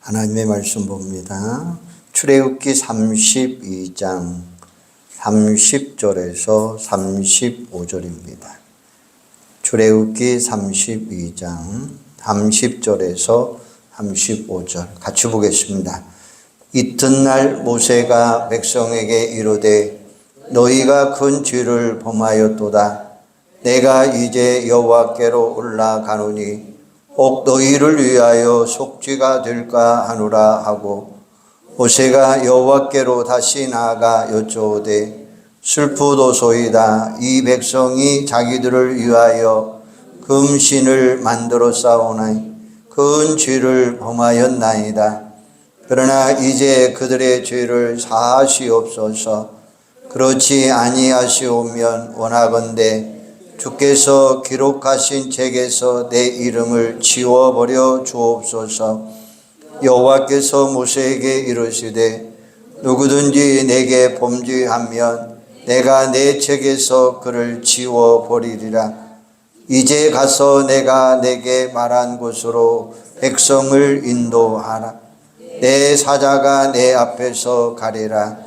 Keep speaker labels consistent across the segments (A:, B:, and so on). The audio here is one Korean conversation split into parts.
A: 하나님의 말씀 봅니다. 출애굽기 32장 30절에서 35절입니다. 출애굽기 32장 30절에서 35절 같이 보겠습니다. 이튿날 모세가 백성에게 이르되 너희가 큰 죄를 범하였도다. 내가 이제 여호와께로 올라가노니 혹 너희를 위하여 속죄가 될까 하노라 하고 모세가 여호와께로 다시 나아가 여쭈오되 슬프도소이다. 이 백성이 자기들을 위하여 금신을 만들어 싸우나니 큰 죄를 범하였나이다. 그러나 이제 그들의 죄를 사하시옵소서. 그렇지 아니하시오면 원하건대 주께서 기록하신 책에서 내 이름을 지워버려 주옵소서. 여호와께서 모세에게 이르시되 누구든지 내게 범죄하면 내가 내 책에서 그를 지워버리리라. 이제 가서 내가 내게 말한 곳으로 백성을 인도하라. 내 사자가 내 앞에서 가리라.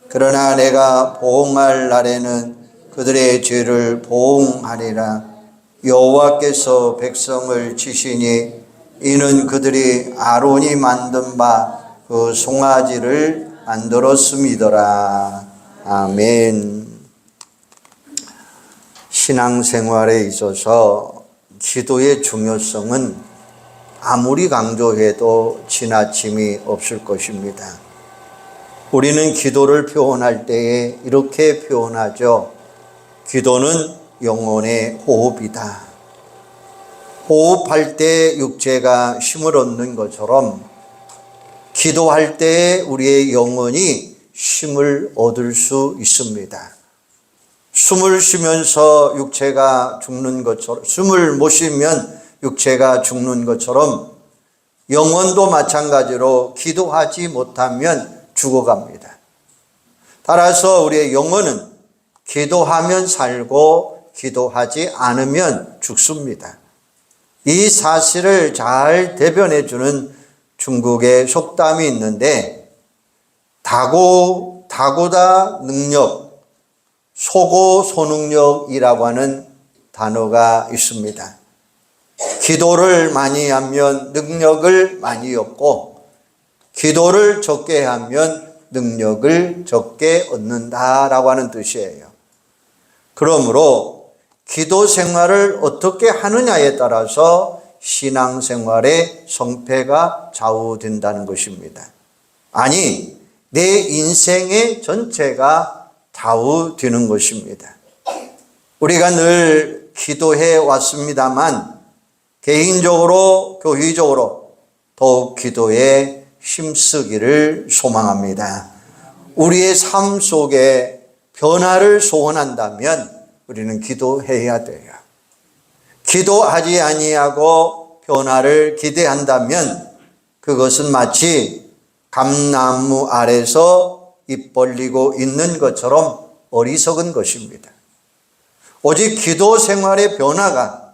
A: 그러나 내가 보응할 날에는 그들의 죄를 보응하리라. 여호와께서 백성을 치시니 이는 그들이 아론이 만든 바 그 송아지를 만들었음이더라. 아멘. 신앙생활에 있어서 기도의 중요성은 아무리 강조해도 지나침이 없을 것입니다. 우리는 기도를 표현할 때에 이렇게 표현하죠. 기도는 영혼의 호흡이다. 호흡할 때 육체가 힘을 얻는 것처럼 기도할 때 우리의 영혼이 힘을 얻을 수 있습니다. 숨을 쉬면서 육체가 죽는 것처럼, 숨을 못 쉬면 육체가 죽는 것처럼 영혼도 마찬가지로 기도하지 못하면 죽어갑니다. 따라서 우리의 영혼은 기도하면 살고 기도하지 않으면 죽습니다. 이 사실을 잘 대변해 주는 중국의 속담이 있는데 다고다 능력, 소고 소능력이라고 하는 단어가 있습니다. 기도를 많이 하면 능력을 많이 얻고 기도를 적게 하면 능력을 적게 얻는다라고 하는 뜻이에요. 그러므로 기도 생활을 어떻게 하느냐에 따라서 신앙생활의 성패가 좌우된다는 것입니다. 아니, 내 인생의 전체가 좌우되는 것입니다. 우리가 늘 기도해 왔습니다만 개인적으로, 교회적으로 더욱 기도에 힘쓰기를 소망합니다. 우리의 삶 속에 변화를 소원한다면 우리는 기도해야 돼요. 기도하지 아니하고 변화를 기대한다면 그것은 마치 감나무 아래서 입 벌리고 있는 것처럼 어리석은 것입니다. 오직 기도 생활의 변화가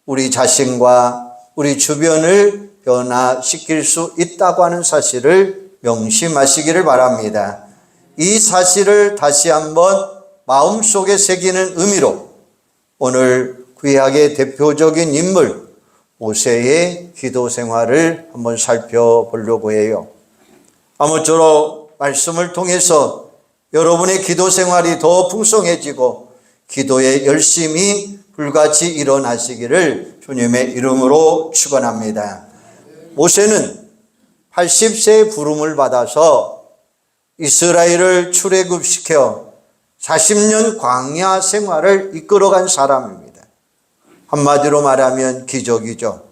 A: 우리 자신과 우리 주변을 변화시킬 수 있다고 하는 사실을 명심하시기를 바랍니다. 이 사실을 다시 한번 마음속에 새기는 의미로 오늘 구약의 대표적인 인물 모세의 기도 생활을 한번 살펴보려고 해요. 아무쪼록 말씀을 통해서 여러분의 기도 생활이 더 풍성해지고 기도에 열심히 불같이 일어나시기를 주님의 이름으로 축원합니다. 모세는 80세의 부름을 받아서 이스라엘을 출애굽시켜 40년 광야 생활을 이끌어간 사람입니다. 한마디로 말하면 기적이죠.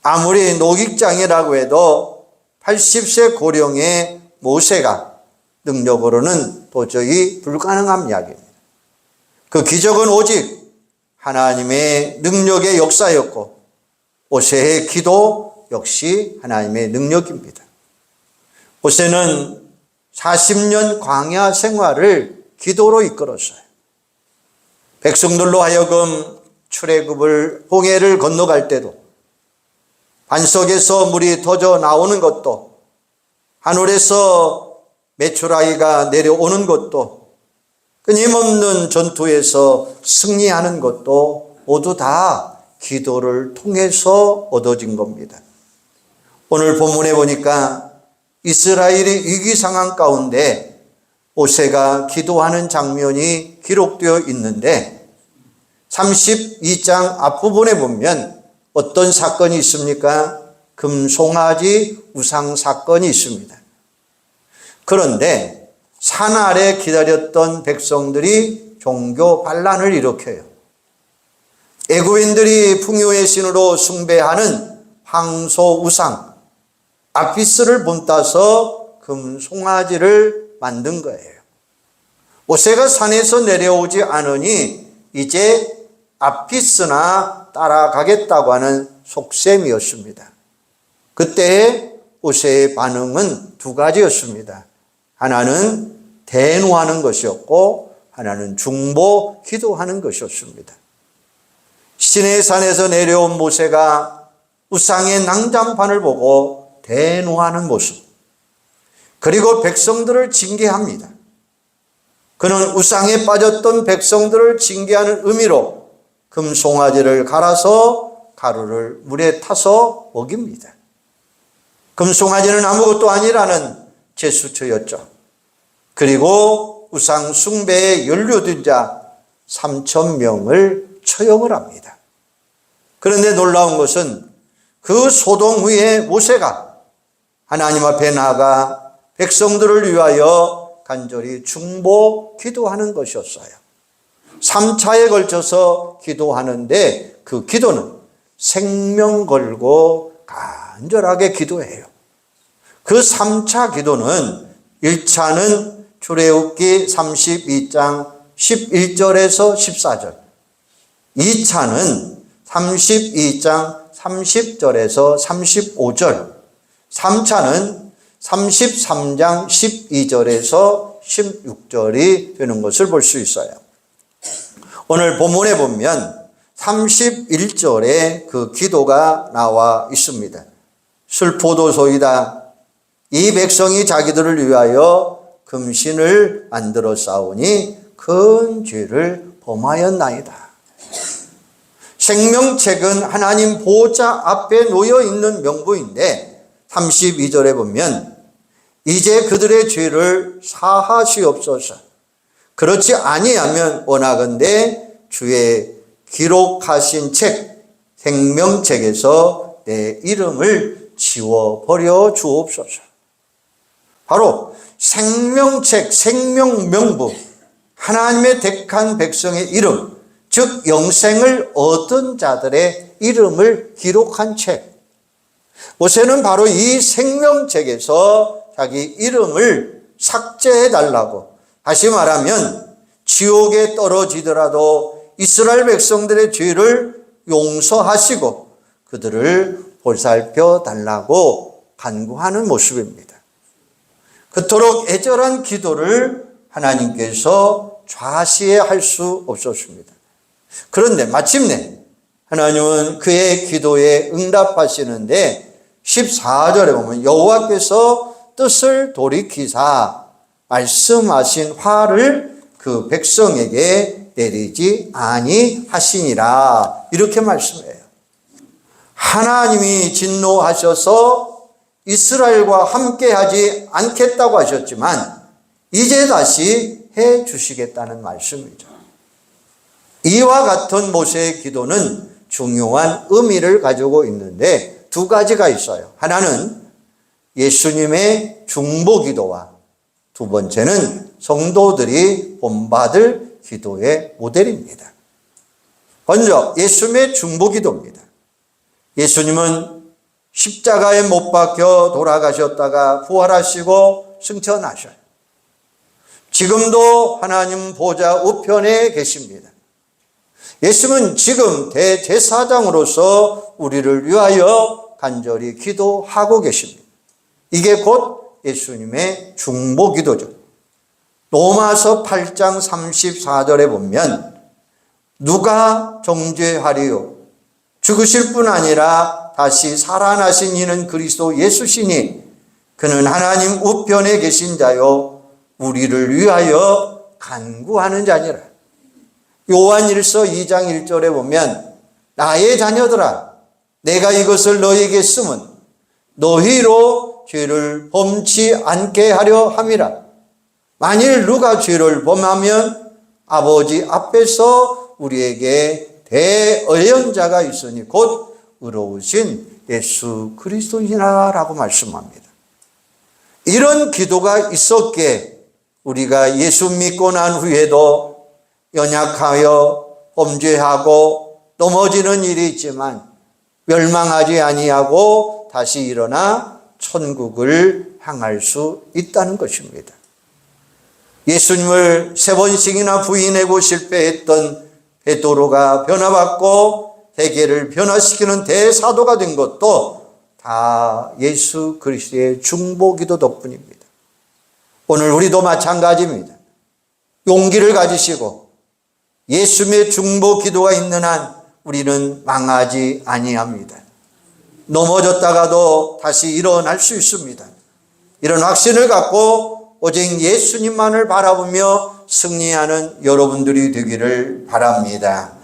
A: 아무리 노익장이라고 해도 80세 고령의 모세가 능력으로는 도저히 불가능한 이야기입니다. 그 기적은 오직 하나님의 능력의 역사였고 모세의 기도 역시 하나님의 능력입니다. 모세는 40년 광야 생활을 기도로 이끌었어요. 백성들로 하여금 출애굽을 홍해를 건너갈 때도 반석에서 물이 터져 나오는 것도, 하늘에서 메추라기가 내려오는 것도, 끊임없는 전투에서 승리하는 것도 모두 다 기도를 통해서 얻어진 겁니다. 오늘 본문에 보니까 이스라엘이 위기 상황 가운데 모세가 기도하는 장면이 기록되어 있는데 32장 앞부분에 보면 어떤 사건이 있습니까? 금송아지 우상 사건이 있습니다. 그런데 산 아래 기다렸던 백성들이 종교 반란을 일으켜요. 애굽인들이 풍요의 신으로 숭배하는 황소 우상 아피스를 본따서 금송아지를 만든 거예요. 모세가 산에서 내려오지 않으니 이제 아피스나 따라가겠다고 하는 속셈이었습니다. 그때 모세의 반응은 두 가지였습니다. 하나는 대노하는 것이었고 하나는 중보 기도하는 것이었습니다. 시내산에서 내려온 모세가 우상의 낭장판을 보고 대노하는 모습, 그리고 백성들을 징계합니다. 그는 우상에 빠졌던 백성들을 징계하는 의미로 금송아지를 갈아서 가루를 물에 타서 먹입니다. 금송아지는 아무것도 아니라는 제수처였죠. 그리고 우상 숭배에 연루된 자 3,000명을 처형을 합니다. 그런데 놀라운 것은 그 소동 후에 모세가 하나님 앞에 나아가 백성들을 위하여 간절히 중보 기도하는 것이었어요. 3차에 걸쳐서 기도하는데 그 기도는 생명 걸고 간절하게 기도해요. 그 3차 기도는 1차는 출애굽기 32장 11절에서 14절, 2차는 32장 30절에서 35절, 3차는 33장 12절에서 16절이 되는 것을 볼 수 있어요. 오늘 본문에 보면 31절에 그 기도가 나와 있습니다. 슬포도소이다. 이 백성이 자기들을 위하여 금신을 만들어 싸우니 큰 죄를 범하였나이다. 생명책은 하나님 보좌 앞에 놓여 있는 명부인데 32절에 보면 이제 그들의 죄를 사하시옵소서. 그렇지 아니하면 원하건대 주의 기록하신 책 생명책에서 내 이름을 지워버려 주옵소서. 바로 생명책, 생명명부, 하나님의 택한 백성의 이름, 즉 영생을 얻은 자들의 이름을 기록한 책. 모세는 바로 이 생명책에서 자기 이름을 삭제해달라고, 다시 말하면 지옥에 떨어지더라도 이스라엘 백성들의 죄를 용서하시고 그들을 보살펴 달라고 간구하는 모습입니다. 그토록 애절한 기도를 하나님께서 좌시할 수 없었습니다. 그런데 마침내 하나님은 그의 기도에 응답하시는데 14절에 보면 여호와께서 뜻을 돌이키사 말씀하신 화를 그 백성에게 내리지 아니하시니라, 이렇게 말씀해요. 하나님이 진노하셔서 이스라엘과 함께하지 않겠다고 하셨지만 이제 다시 해 주시겠다는 말씀이죠. 이와 같은 모세의 기도는 중요한 의미를 가지고 있는데 두 가지가 있어요. 하나는 예수님의 중보 기도와 두 번째는 성도들이 본받을 기도의 모델입니다. 먼저 예수님의 중보 기도입니다. 예수님은 십자가에 못 박혀 돌아가셨다가 부활하시고 승천하셔요. 지금도 하나님 보좌 우편에 계십니다. 예수님은 지금 대제사장으로서 우리를 위하여 간절히 기도하고 계십니다. 이게 곧 예수님의 중보 기도죠. 로마서 8장 34절에 보면 누가 정죄하리요? 죽으실 뿐 아니라 다시 살아나신 이는 그리스도 예수시니 그는 하나님 우편에 계신 자요 우리를 위하여 간구하는 자니라. 요한일서 2장 1절에 보면 나의 자녀들아 내가 이것을 너희에게 쓰면 너희로 죄를 범치 않게 하려 함이라. 만일 누가 죄를 범하면 아버지 앞에서 우리에게 대언자가 있으니 곧 의로우신 예수 그리스도이라 라고 말씀합니다. 이런 기도가 있었기에 우리가 예수 믿고 난 후에도 연약하여 범죄하고 넘어지는 일이 있지만 멸망하지 아니하고 다시 일어나 천국을 향할 수 있다는 것입니다. 예수님을 3번씩이나 부인하고 실패했던 베드로가 변화받고 세계를 변화시키는 대사도가 된 것도 다 예수 그리스도의 중보기도 덕분입니다. 오늘 우리도 마찬가지입니다. 용기를 가지시고 예수님의 중보기도가 있는 한 우리는 망하지 아니합니다. 넘어졌다가도 다시 일어날 수 있습니다. 이런 확신을 갖고 오직 예수님만을 바라보며 승리하는 여러분들이 되기를 바랍니다.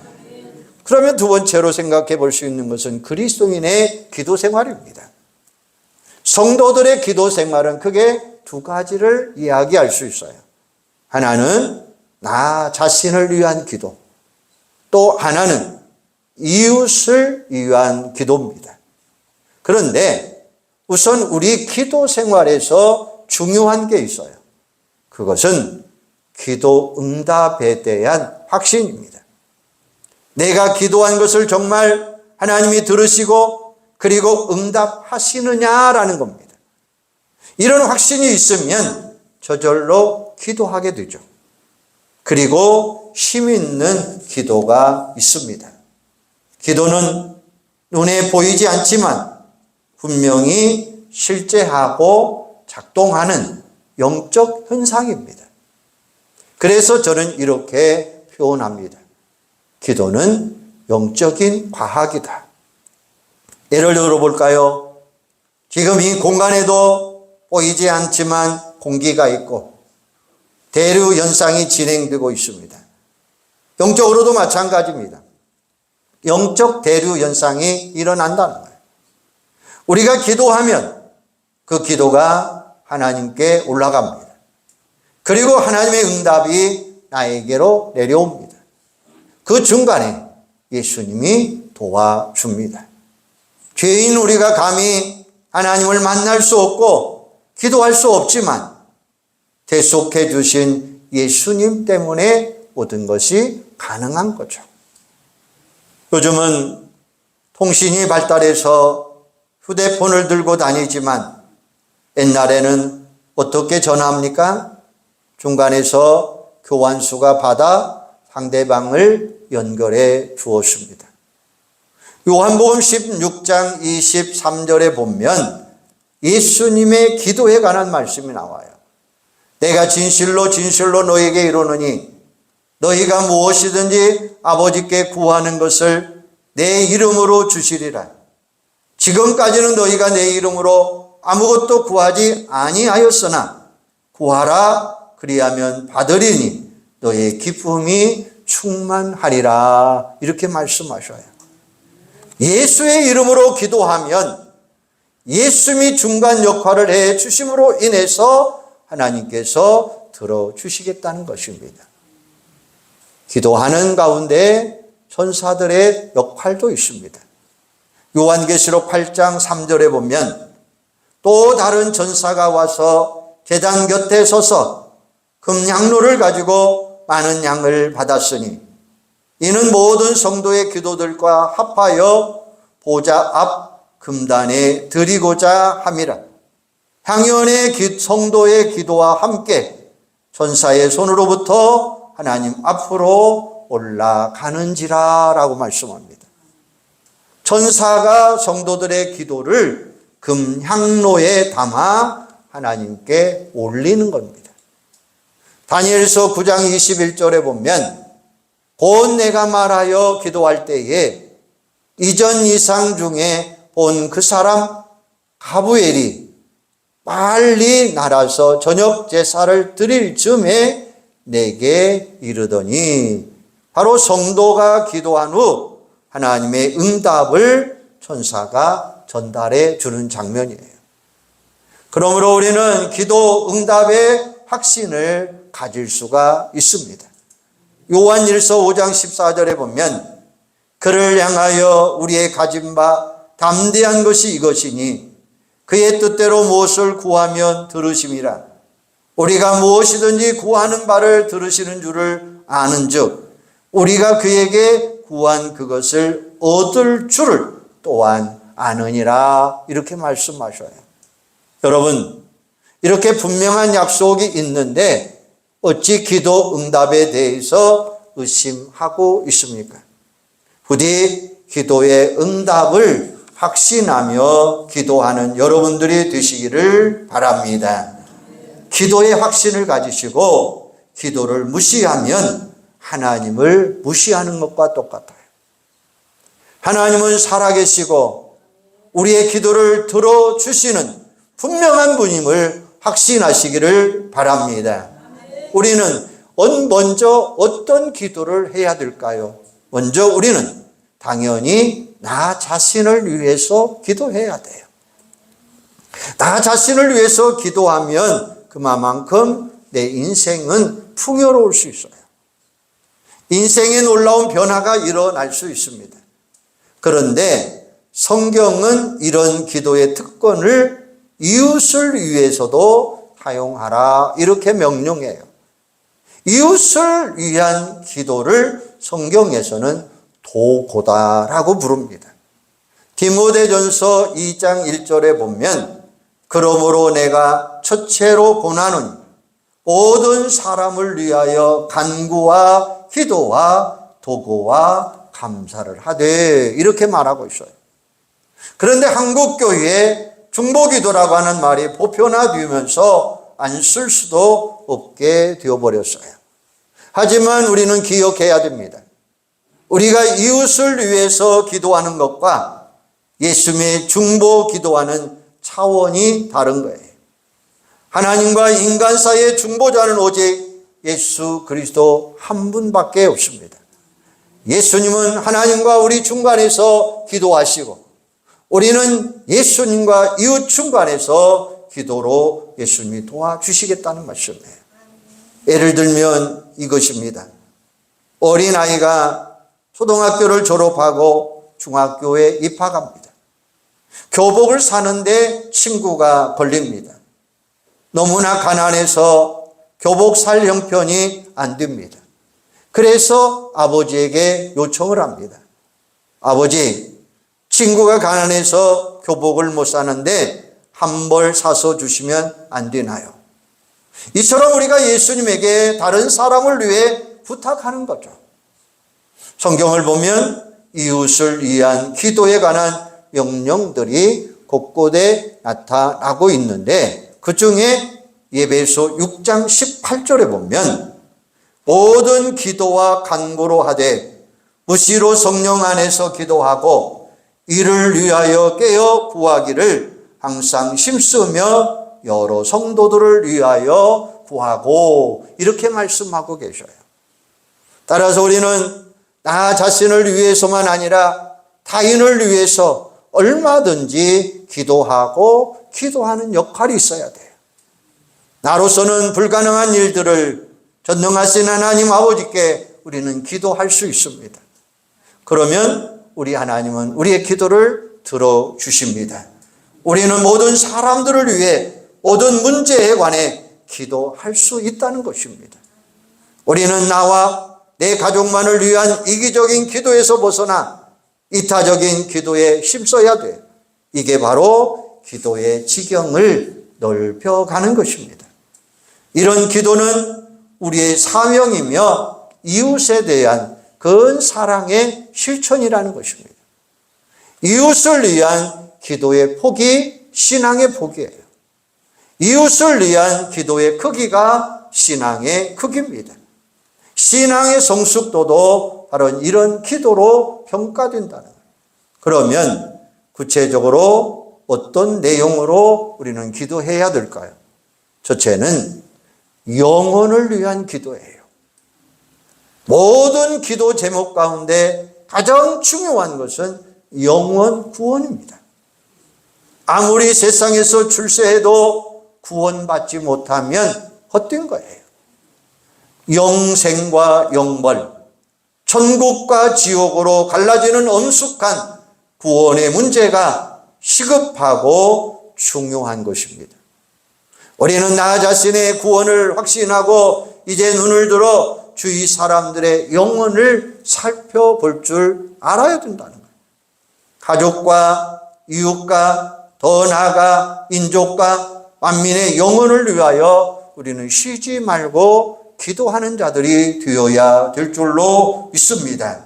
A: 그러면 두 번째로 생각해 볼 수 있는 것은 그리스도인의 기도 생활입니다. 성도들의 기도 생활은 크게 두 가지를 이야기할 수 있어요. 하나는 나 자신을 위한 기도, 또 하나는 이웃을 위한 기도입니다. 그런데 우선 우리 기도 생활에서 중요한 게 있어요. 그것은 기도 응답에 대한 확신입니다. 내가 기도한 것을 정말 하나님이 들으시고 그리고 응답하시느냐라는 겁니다. 이런 확신이 있으면 저절로 기도하게 되죠. 그리고 힘 있는 기도가 있습니다. 기도는 눈에 보이지 않지만 분명히 실제하고 작동하는 영적 현상입니다. 그래서 저는 이렇게 표현합니다. 기도는 영적인 과학이다. 예를 들어볼까요? 지금 이 공간에도 보이지 않지만 공기가 있고 대류 현상이 진행되고 있습니다. 영적으로도 마찬가지입니다. 영적 대류 현상이 일어난다는 거예요. 우리가 기도하면 그 기도가 하나님께 올라갑니다. 그리고 하나님의 응답이 나에게로 내려옵니다. 그 중간에 예수님이 도와줍니다. 죄인 우리가 감히 하나님을 만날 수 없고 기도할 수 없지만 대속해 주신 예수님 때문에 모든 것이 가능한 거죠. 요즘은 통신이 발달해서 휴대폰을 들고 다니지만 옛날에는 어떻게 전화합니까? 중간에서 교환수가 받아 상대방을 연결해 주었습니다. 요한복음 16장 23절에 보면 예수님의 기도에 관한 말씀이 나와요. 내가 진실로 진실로 너에게 이르노니 너희가 무엇이든지 아버지께 구하는 것을 내 이름으로 주시리라. 지금까지는 너희가 내 이름으로 아무것도 구하지 아니하였으나 구하라 그리하면 받으리니 너의 기쁨이 충만하리라. 이렇게 말씀하셔요. 예수의 이름으로 기도하면 예수님이 중간 역할을 해 주심으로 인해서 하나님께서 들어주시겠다는 것입니다. 기도하는 가운데 천사들의 역할도 있습니다. 요한계시록 8장 3절에 보면 또 다른 전사가 와서 제단 곁에 서서 금향로를 가지고 많은 양을 받았으니 이는 모든 성도의 기도들과 합하여 보좌 앞 금단에 드리고자 함이라. 향연의 성도의 기도와 함께 천사의 손으로부터 하나님 앞으로 올라가는지라 라고 말씀합니다. 천사가 성도들의 기도를 금향로에 담아 하나님께 올리는 겁니다. 다니엘서 9장 21절에 보면 곧 내가 말하여 기도할 때에 이전 이상 중에 본 그 사람 가브엘이 빨리 날아서 저녁 제사를 드릴 즈음에 내게 이르더니, 바로 성도가 기도한 후 하나님의 응답을 천사가 전달해 주는 장면이에요. 그러므로 우리는 기도 응답의 확신을 가질 수가 있습니다. 요한일서 5장 14절에 보면, 그를 향하여 우리의 가진 바 담대한 것이 이것이니 그의 뜻대로 무엇을 구하면 들으심이라. 우리가 무엇이든지 구하는 바를 들으시는 줄을 아는즉 우리가 그에게 구한 그것을 얻을 줄을 또한 아느니라. 이렇게 말씀하셔요. 여러분, 이렇게 분명한 약속이 있는데 어찌 기도 응답에 대해서 의심하고 있습니까? 부디 기도의 응답을 확신하며 기도하는 여러분들이 되시기를 바랍니다. 기도의 확신을 가지시고 기도를 무시하면 하나님을 무시하는 것과 똑같아요. 하나님은 살아계시고 우리의 기도를 들어주시는 분명한 분임을 확신하시기를 바랍니다. 우리는 먼저 어떤 기도를 해야 될까요? 먼저 우리는 당연히 나 자신을 위해서 기도해야 돼요. 나 자신을 위해서 기도하면 그만큼 내 인생은 풍요로울 수 있어요. 인생에 놀라운 변화가 일어날 수 있습니다. 그런데 성경은 이런 기도의 특권을 이웃을 위해서도 사용하라 이렇게 명령해요. 이웃을 위한 기도를 성경에서는 도고다라고 부릅니다. 디모데전서 2장 1절에 보면, 그러므로 내가 첫째로 권하노니 모든 사람을 위하여 간구와 기도와 도구와 감사를 하되, 이렇게 말하고 있어요. 그런데 한국교회에 중보기도라고 하는 말이 보편화되면서 안 쓸 수도 없게 되어버렸어요. 하지만 우리는 기억해야 됩니다. 우리가 이웃을 위해서 기도하는 것과 예수님의 중보 기도하는 차원이 다른 거예요. 하나님과 인간 사이의 중보자는 오직 예수 그리스도 한 분밖에 없습니다. 예수님은 하나님과 우리 중간에서 기도하시고, 우리는 예수님과 이웃 중간에서 기도로 예수님이 도와주시겠다는 말씀이에요. 예를 들면 이것입니다. 어린아이가 초등학교를 졸업하고 중학교에 입학합니다. 교복을 사는데 친구가 걸립니다. 너무나 가난해서 교복 살 형편이 안 됩니다. 그래서 아버지에게 요청을 합니다. 아버지, 친구가 가난해서 교복을 못 사는데 한 벌 사서 주시면 안 되나요? 이처럼 우리가 예수님에게 다른 사람을 위해 부탁하는 거죠. 성경을 보면 이웃을 위한 기도에 관한 명령들이 곳곳에 나타나고 있는데, 그 중에 에베소 6장 18절에 보면, 모든 기도와 간구로 하되 무시로 성령 안에서 기도하고 이를 위하여 깨어 구하기를 항상 힘쓰며 여러 성도들을 위하여 구하고, 이렇게 말씀하고 계셔요. 따라서 우리는 나 자신을 위해서만 아니라 타인을 위해서 얼마든지 기도하고 기도하는 역할이 있어야 돼요. 나로서는 불가능한 일들을 전능하신 하나님 아버지께 우리는 기도할 수 있습니다. 그러면 우리 하나님은 우리의 기도를 들어주십니다. 우리는 모든 사람들을 위해 모든 문제에 관해 기도할 수 있다는 것입니다. 우리는 나와 내 가족만을 위한 이기적인 기도에서 벗어나 이타적인 기도에 힘써야 돼. 이게 바로 기도의 지경을 넓혀가는 것입니다. 이런 기도는 우리의 사명이며 이웃에 대한 그 사랑의 실천이라는 것입니다. 이웃을 위한 기도의 폭이 신앙의 폭이에요. 이웃을 위한 기도의 크기가 신앙의 크기입니다. 신앙의 성숙도도 바로 이런 기도로 평가된다는 거예요. 그러면 구체적으로 어떤 내용으로 우리는 기도해야 될까요? 첫째는 영혼을 위한 기도예요. 모든 기도 제목 가운데 가장 중요한 것은 영혼 구원입니다. 아무리 세상에서 출세해도 구원받지 못하면 헛된 거예요. 영생과 영벌, 천국과 지옥으로 갈라지는 엄숙한 구원의 문제가 시급하고 중요한 것입니다. 우리는 나 자신의 구원을 확신하고 이제 눈을 들어 주위 사람들의 영혼을 살펴볼 줄 알아야 된다는 거예요. 가족과 이웃과 더 나아가 인족과 만민의 영혼을 위하여 우리는 쉬지 말고 기도하는 자들이 되어야 될 줄로 믿습니다.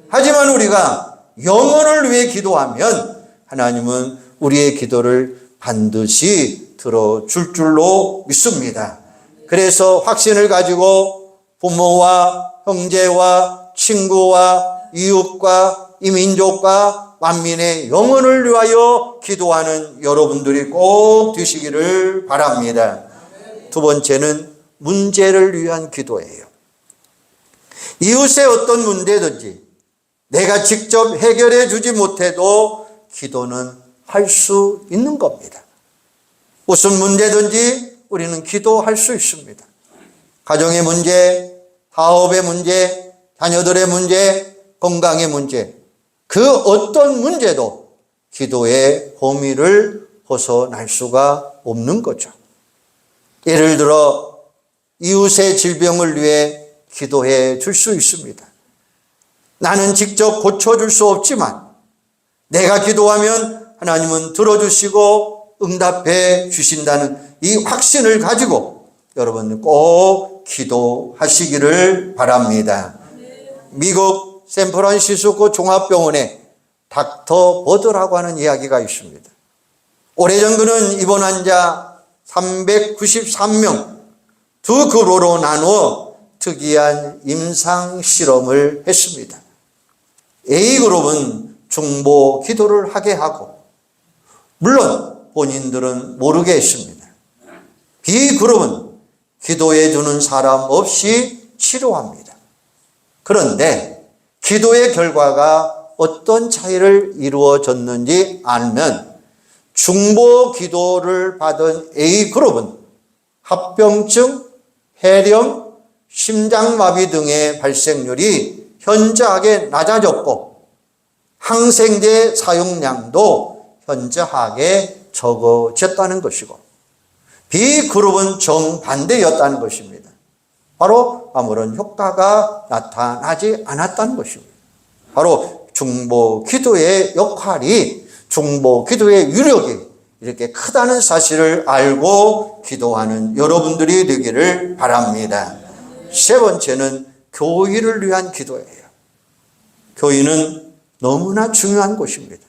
A: 하지만 우리가 영혼을 위해 기도하면 하나님은 우리의 기도를 반드시 들어줄 줄로 믿습니다. 그래서 확신을 가지고 부모와 형제와 친구와 이웃과 이 민족과 만민의 영혼을 위하여 기도하는 여러분들이 꼭 되시기를 바랍니다. 두 번째는 문제를 위한 기도예요. 이웃의 어떤 문제든지 내가 직접 해결해 주지 못해도 기도는 할 수 있는 겁니다. 무슨 문제든지 우리는 기도할 수 있습니다. 가정의 문제, 사업의 문제, 자녀들의 문제, 건강의 문제, 그 어떤 문제도 기도의 범위를 벗어날 수가 없는 거죠. 예를 들어 이웃의 질병을 위해 기도해 줄 수 있습니다. 나는 직접 고쳐줄 수 없지만 내가 기도하면 하나님은 들어주시고 응답해 주신다는 이 확신을 가지고 여러분 꼭 기도하시기를 바랍니다. 미국 샌프란시스코 종합병원에 닥터 버드라고 하는 이야기가 있습니다. 오래전 그는 입원 환자 393명 두 그룹으로 나누어 특이한 임상 실험을 했습니다. A그룹은 중보 기도를 하게 하고 물론 본인들은 모르게 했습니다. B그룹은 기도해 주는 사람 없이 치료합니다. 그런데 기도의 결과가 어떤 차이를 이루어졌는지 알면 중보 기도를 받은 A그룹은 합병증, 폐렴, 심장마비 등의 발생률이 현저하게 낮아졌고 항생제 사용량도 현저하게 적어졌다는 것이고 B그룹은 정반대였다는 것입니다. 바로 아무런 효과가 나타나지 않았다는 것입니다. 바로 중보 기도의 역할이, 중보 기도의 위력이 이렇게 크다는 사실을 알고 기도하는 여러분들이 되기를 바랍니다. 세 번째는 교회를 위한 기도예요. 교회는 너무나 중요한 곳입니다.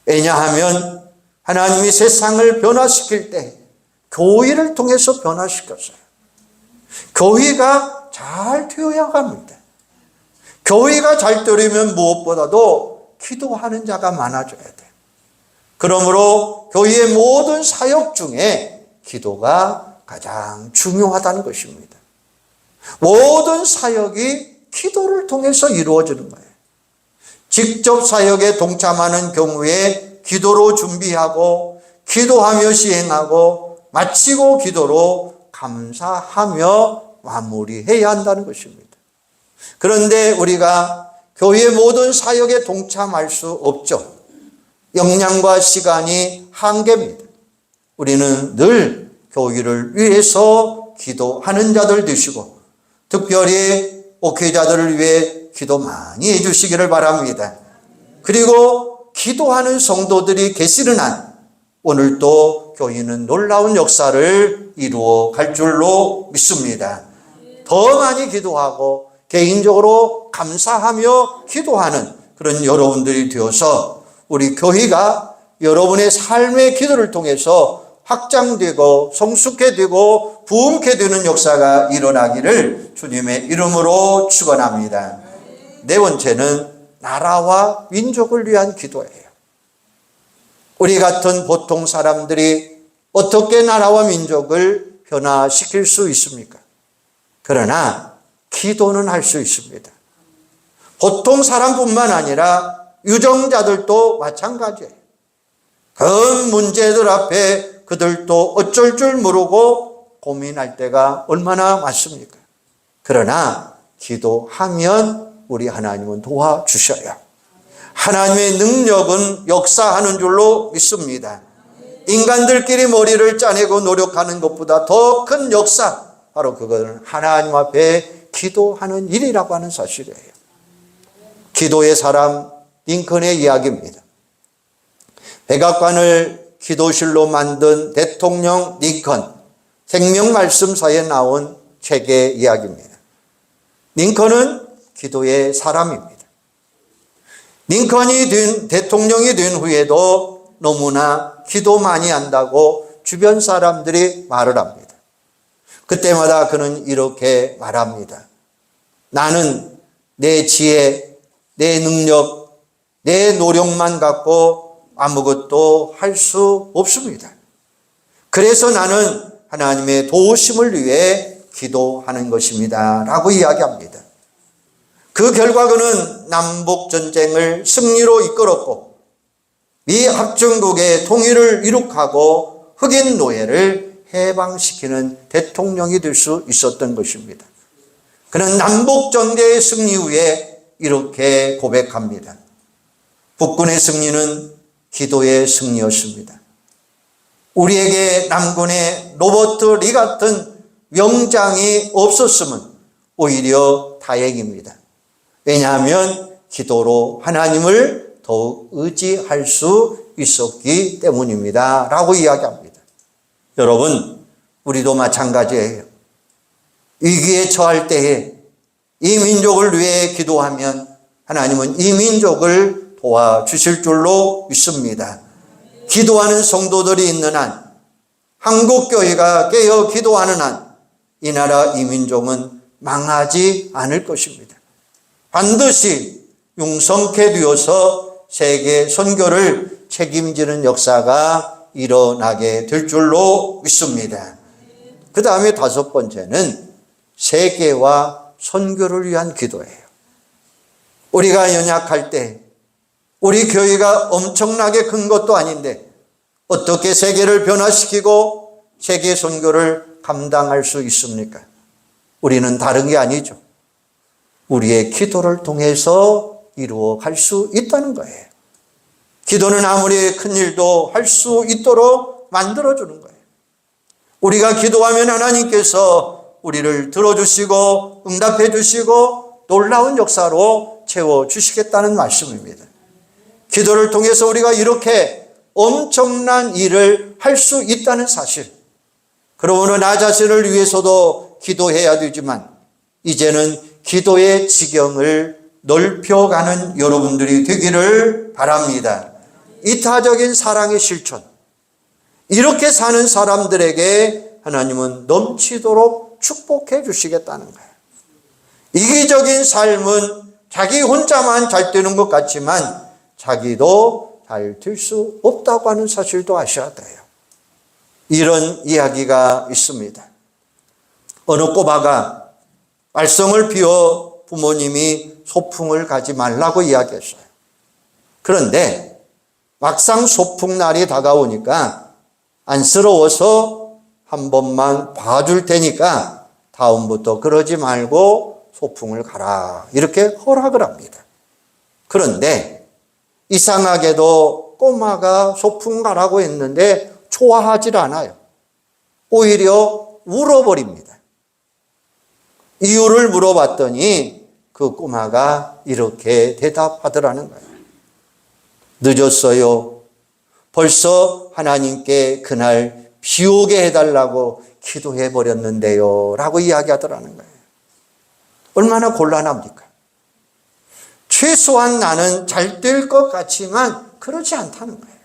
A: 왜냐하면 하나님이 세상을 변화시킬 때 교회를 통해서 변화시켰어요. 교회가 잘 되어야 합니다. 교회가 잘 되려면 무엇보다도 기도하는 자가 많아져야 돼요. 그러므로 교회의 모든 사역 중에 기도가 가장 중요하다는 것입니다. 모든 사역이 기도를 통해서 이루어지는 거예요. 직접 사역에 동참하는 경우에 기도로 준비하고 기도하며 시행하고 마치고 기도로 감사하며 마무리해야 한다는 것입니다. 그런데 우리가 교회의 모든 사역에 동참할 수 없죠. 역량과 시간이 한계입니다. 우리는 늘 교회를 위해서 기도하는 자들 되시고 특별히 목회자들을 위해 기도 많이 해주시기를 바랍니다. 그리고 기도하는 성도들이 계시는 한 오늘도 교회는 놀라운 역사를 이루어 갈 줄로 믿습니다. 더 많이 기도하고 개인적으로 감사하며 기도하는 그런 여러분들이 되어서 우리 교회가 여러분의 삶의 기도를 통해서 확장되고 성숙해지고 부흥케 되는 역사가 일어나기를 주님의 이름으로 축원합니다. 네 번째는 나라와 민족을 위한 기도예요. 우리 같은 보통 사람들이 어떻게 나라와 민족을 변화시킬 수 있습니까? 그러나 기도는 할 수 있습니다. 보통 사람뿐만 아니라 유정자들도 마찬가지예요. 그 문제들 앞에 그들도 어쩔 줄 모르고 고민할 때가 얼마나 많습니까? 그러나 기도하면 우리 하나님은 도와주셔요. 하나님의 능력은 역사하는 줄로 믿습니다. 인간들끼리 머리를 짜내고 노력하는 것보다 더 큰 역사, 바로 그것은 하나님 앞에 기도하는 일이라고 하는 사실이에요. 기도의 사람 링컨의 이야기입니다. 백악관을 기도실로 만든 대통령 링컨, 생명말씀사에 나온 책의 이야기입니다. 링컨은 기도의 사람입니다. 링컨이 대통령이 된 후에도 너무나 기도 많이 한다고 주변 사람들이 말을 합니다. 그때마다 그는 이렇게 말합니다. 나는 내 지혜, 내 능력, 내 노력만 갖고 아무것도 할 수 없습니다. 그래서 나는 하나님의 도우심을 위해 기도하는 것입니다. 라고 이야기합니다. 그 결과 그는 남북전쟁을 승리로 이끌었고 미 합중국의 통일을 이룩하고 흑인 노예를 해방시키는 대통령이 될 수 있었던 것입니다. 그는 남북전쟁의 승리 후에 이렇게 고백합니다. 북군의 승리는 기도의 승리였습니다. 우리에게 남군의 로버트 리 같은 명장이 없었으면 오히려 다행입니다. 왜냐하면 기도로 하나님을 더욱 의지할 수 있었기 때문입니다. 라고 이야기합니다. 여러분, 우리도 마찬가지예요. 위기에 처할 때에 이 민족을 위해 기도하면 하나님은 이 민족을 도와주실 줄로 믿습니다. 기도하는 성도들이 있는 한, 한국교회가 깨어 기도하는 한, 이 나라 이 민족은 망하지 않을 것입니다. 반드시 융성케 되어서 세계 선교를 책임지는 역사가 일어나게 될 줄로 믿습니다. 그 다음에 다섯 번째는 세계와 선교를 위한 기도예요. 우리가 연약할 때 우리 교회가 엄청나게 큰 것도 아닌데 어떻게 세계를 변화시키고 세계 선교를 감당할 수 있습니까? 우리는 다른 게 아니죠. 우리의 기도를 통해서 이루어갈 수 있다는 거예요. 기도는 아무리 큰 일도 할 수 있도록 만들어주는 거예요. 우리가 기도하면 하나님께서 우리를 들어주시고 응답해 주시고 놀라운 역사로 채워주시겠다는 말씀입니다. 기도를 통해서 우리가 이렇게 엄청난 일을 할 수 있다는 사실. 그러므로 나 자신을 위해서도 기도해야 되지만 이제는 기도의 지경을 넓혀가는 여러분들이 되기를 바랍니다. 이타적인 사랑의 실천. 이렇게 사는 사람들에게 하나님은 넘치도록 축복해 주시겠다는 거예요. 이기적인 삶은 자기 혼자만 잘 되는 것 같지만 자기도 잘 될 수 없다고 하는 사실도 아셔야 돼요. 이런 이야기가 있습니다. 어느 꼬마가 말썽을 피워 부모님이 소풍을 가지 말라고 이야기했어요. 그런데 막상 소풍날이 다가오니까 안쓰러워서 한 번만 봐줄 테니까 다음부터 그러지 말고 소풍을 가라. 이렇게 허락을 합니다. 그런데 이상하게도 꼬마가 소풍 가라고 했는데 좋아하질 않아요. 오히려 울어버립니다. 이유를 물어봤더니 그 꼬마가 이렇게 대답하더라는 거예요. 늦었어요. 벌써 하나님께 그날 비 오게 해달라고 기도해버렸는데요. 라고 이야기하더라는 거예요. 얼마나 곤란합니까? 최소한 나는 잘 될 것 같지만 그렇지 않다는 거예요.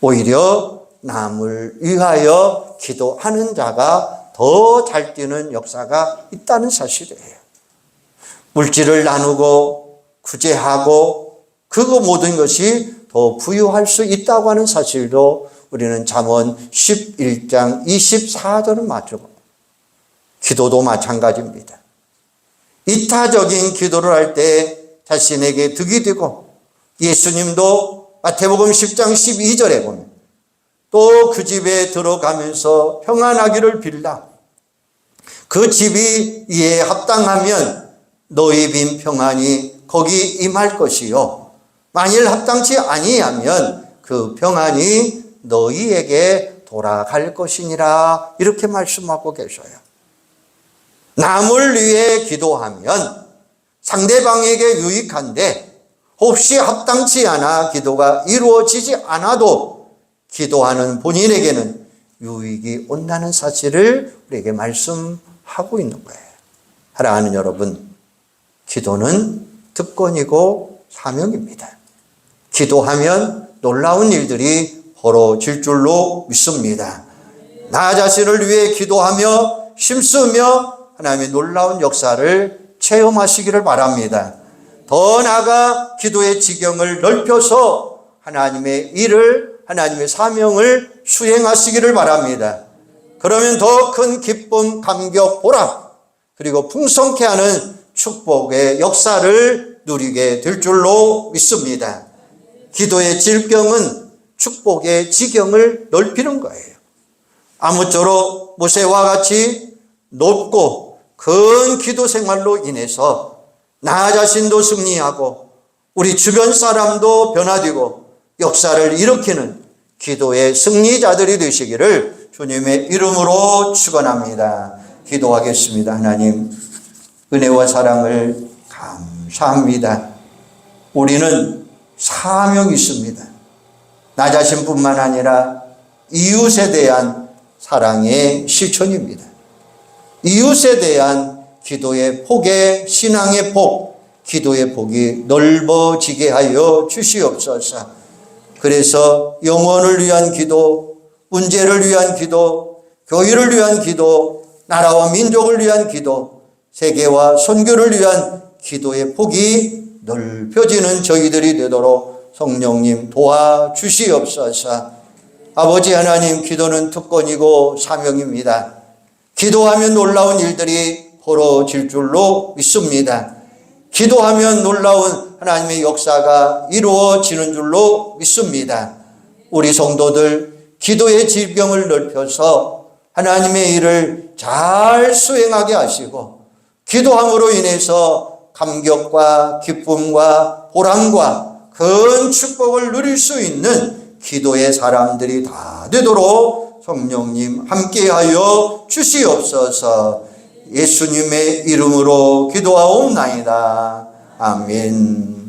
A: 오히려 남을 위하여 기도하는 자가 더 잘 되는 역사가 있다는 사실이에요. 물질을 나누고 구제하고 그 모든 것이 더 부유할 수 있다고 하는 사실도 우리는 잠언 11장 24절을 맞추고, 기도도 마찬가지입니다. 이타적인 기도를 할 때 자신에게 득이 되고, 예수님도 마태복음 10장 12절에 보면 또 그 집에 들어가면서 평안하기를 빌라. 그 집이 이에 합당하면 너희 빈 평안이 거기 임할 것이요, 만일 합당치 아니하면 그 평안이 너희에게 돌아갈 것이니라. 이렇게 말씀하고 계셔요. 남을 위해 기도하면 상대방에게 유익한데, 혹시 합당치 않아 기도가 이루어지지 않아도 기도하는 본인에게는 유익이 온다는 사실을 우리에게 말씀하고 있는 거예요. 사랑하는 여러분, 기도는 특권이고 사명입니다. 기도하면 놀라운 일들이 벌어질 줄로 믿습니다. 나 자신을 위해 기도하며 힘쓰며 하나님의 놀라운 역사를 체험하시기를 바랍니다. 더 나아가 기도의 지경을 넓혀서 하나님의 일을, 하나님의 사명을 수행하시기를 바랍니다. 그러면 더 큰 기쁨, 감격, 보람, 그리고 풍성케 하는 축복의 역사를 누리게 될 줄로 믿습니다. 기도의 질병은 축복의 지경을 넓히는 거예요. 아무쪼록 모세와 같이 높고 큰 기도 생활로 인해서 나 자신도 승리하고 우리 주변 사람도 변화되고 역사를 일으키는 기도의 승리자들이 되시기를 주님의 이름으로 축원합니다. 기도하겠습니다. 하나님, 은혜와 사랑을 감사합니다. 우리는 사명이 있습니다. 나 자신뿐만 아니라 이웃에 대한 사랑의 실천입니다. 이웃에 대한 기도의 폭의, 신앙의 폭, 기도의 폭이 넓어지게 하여 주시옵소서. 그래서 영혼을 위한 기도, 문제를 위한 기도, 교회를 위한 기도, 나라와 민족을 위한 기도, 세계와 선교를 위한 기도의 폭이 넓혀지는 저희들이 되도록 성령님 도와주시옵소서. 아버지 하나님, 기도는 특권이고 사명입니다. 기도하면 놀라운 일들이 벌어질 줄로 믿습니다. 기도하면 놀라운 하나님의 역사가 이루어지는 줄로 믿습니다. 우리 성도들 기도의 질병을 넓혀서 하나님의 일을 잘 수행하게 하시고, 기도함으로 인해서 감격과 기쁨과 보람과 큰 축복을 누릴 수 있는 기도의 사람들이 다 되도록 성령님 함께하여 주시옵소서. 예수님의 이름으로 기도하옵나이다. 아멘.